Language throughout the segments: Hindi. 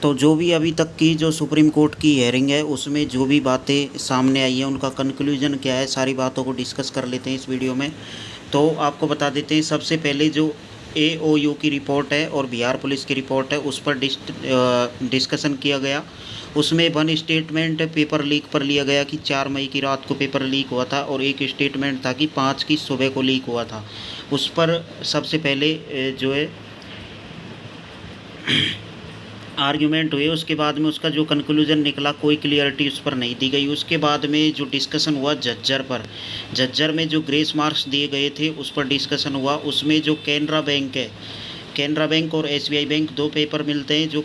तो जो भी अभी तक की जो सुप्रीम कोर्ट की हियरिंग है उसमें जो भी बातें सामने आई हैं उनका कंक्लूजन क्या है, सारी बातों को डिस्कस कर लेते हैं इस वीडियो में। तो आपको बता देते हैं, सबसे पहले जो एओयू की रिपोर्ट है और बिहार पुलिस की रिपोर्ट है उस पर डिस्कशन किया गया। उसमें वन स्टेटमेंट पेपर लीक पर लिया गया कि 4 मई की रात को पेपर लीक हुआ था, और एक स्टेटमेंट था कि 5 की सुबह को लीक हुआ था। उस पर सबसे पहले जो है आर्ग्यूमेंट हुए, उसके बाद में उसका जो कंक्लूजन निकला कोई क्लियरिटी उस पर नहीं दी गई। उसके बाद में जो डिस्कशन हुआ झज्जर पर, झज्जर में जो ग्रेस मार्क्स दिए गए थे उस पर डिस्कशन हुआ। उसमें जो कैनरा बैंक है, कैनरा बैंक और एसबीआई बैंक दो पेपर मिलते हैं जो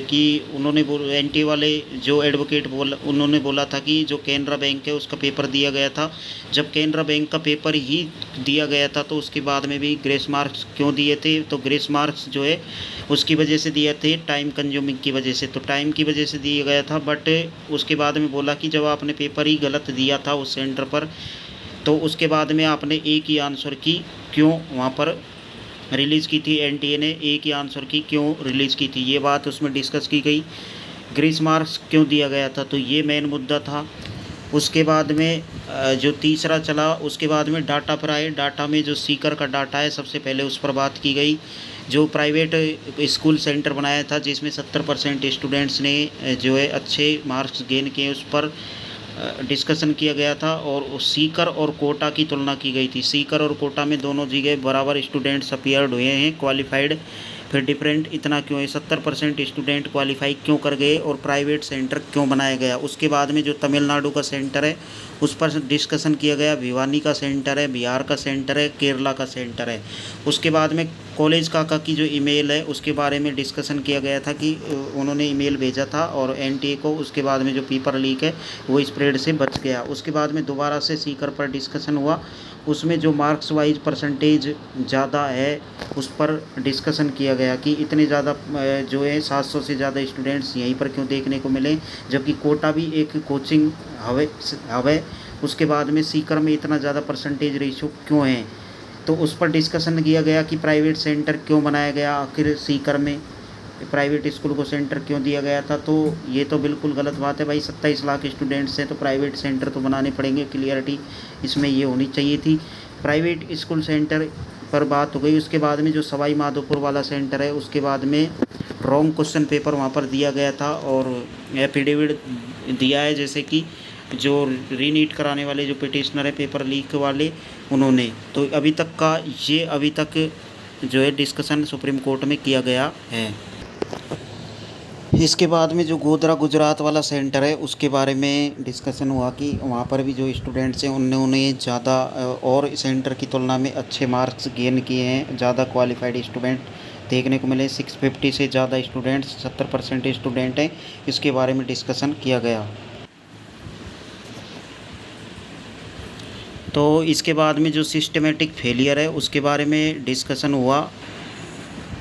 कि उन्होंने एनटी वाले जो एडवोकेट उन्होंने बोला था कि जो कैनरा बैंक है उसका पेपर दिया गया था। जब कैनरा बैंक का पेपर ही दिया गया था तो उसके बाद में भी ग्रेस मार्क्स क्यों दिए थे, तो ग्रेस मार्क्स जो है उसकी वजह से दिए थे टाइम कंज्यूमिंग की वजह से, तो टाइम की वजह से दिया गया था। बट उसके बाद में बोला कि जब आपने पेपर ही गलत दिया था उस सेंटर पर, तो उसके बाद में आपने एक ही आंसर की क्यों वहाँ पर रिलीज़ की थी, एनटीए ने एक ही आंसर की क्यों रिलीज़ की थी, ये बात उसमें डिस्कस की गई। ग्रेस मार्क्स क्यों दिया गया था, तो ये मेन मुद्दा था। उसके बाद में जो तीसरा चला, उसके बाद में डाटा पर आए। डाटा में जो सीकर का डाटा है सबसे पहले उस पर बात की गई। जो प्राइवेट स्कूल सेंटर बनाया था जिसमें 70% स्टूडेंट्स ने जो है अच्छे मार्क्स गेन किए, उस पर डिस्कशन किया गया था। और सीकर और कोटा की तुलना की गई थी। सीकर और कोटा में दोनों जगह बराबर स्टूडेंट्स अपीयर्ड हुए हैं क्वालिफाइड, फिर डिफरेंट इतना क्यों है, 70% स्टूडेंट क्वालिफाई क्यों कर गए और प्राइवेट सेंटर क्यों बनाया गया। उसके बाद में जो तमिलनाडु का सेंटर है उस पर डिस्कशन किया गया। भिवानी का सेंटर है, बिहार का सेंटर है, केरला का सेंटर है। उसके बाद में कॉलेज काका की जो ईमेल है उसके बारे में डिस्कशन किया गया था कि उन्होंने ईमेल भेजा था और एनटीए को, उसके बाद में जो पेपर लीक है वो स्प्रेड से बच गया। उसके बाद में दोबारा से सीकर पर डिस्कशन हुआ। उसमें जो मार्क्स वाइज परसेंटेज ज़्यादा है उस पर डिस्कशन किया गया कि इतने ज़्यादा जो है 700 से ज़्यादा स्टूडेंट्स यहीं पर क्यों देखने को मिले, जबकि कोटा भी एक कोचिंग हवे। उसके बाद में सीकर में इतना ज़्यादा परसेंटेज रेशियो क्यों है, तो उस पर डिस्कशन किया गया कि प्राइवेट सेंटर क्यों बनाया गया, आखिर सीकर में प्राइवेट स्कूल को सेंटर क्यों दिया गया था। तो ये तो बिल्कुल गलत बात है भाई, 27 लाख स्टूडेंट्स हैं तो प्राइवेट सेंटर तो बनाने पड़ेंगे, क्लियरिटी इसमें ये होनी चाहिए थी। प्राइवेट स्कूल सेंटर पर बात हो गई। उसके बाद में जो सवाई माधोपुर वाला सेंटर है उसके बाद में रॉन्ग क्वेश्चन पेपर वहाँ पर दिया गया था और एफिडेविट दिया है, जैसे कि जो रीनीट कराने वाले जो पिटिशनर है पेपर लीक वाले उन्होंने। तो अभी तक जो है डिस्कशन सुप्रीम कोर्ट में किया गया है। इसके बाद में जो गोधरा गुजरात वाला सेंटर है उसके बारे में डिस्कशन हुआ कि वहाँ पर भी जो स्टूडेंट्स हैं उन्होंने ज़्यादा और सेंटर की तुलना में अच्छे मार्क्स गेन किए हैं, ज़्यादा क्वालिफाइड स्टूडेंट देखने को मिले। 650 से ज़्यादा स्टूडेंट्स, 70% स्टूडेंट हैं, इसके बारे में डिस्कशन किया गया। तो इसके बाद में जो सिस्टमेटिक फेलियर है उसके बारे में डिस्कशन हुआ।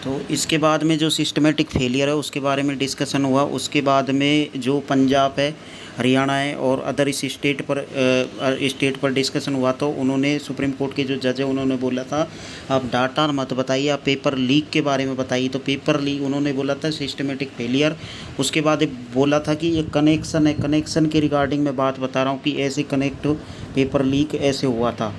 तो इसके बाद में जो सिस्टमेटिक फेलियर है उसके बारे में डिस्कशन हुआ। उसके बाद में जो पंजाब है, हरियाणा है और अदर इस स्टेट पर डिस्कशन हुआ। तो उन्होंने सुप्रीम कोर्ट के जो जज है उन्होंने बोला था आप डाटा मत बताइए, आप पेपर लीक के बारे में बताइए। तो पेपर लीक उन्होंने बोला था सिस्टमेटिक फेलियर। उसके बाद बोला था कि ये कनेक्शन है, कनेक्शन के रिगार्डिंग मैं बात बता रहा हूँ कि ऐसे कनेक्ट पेपर लीक ऐसे हुआ था।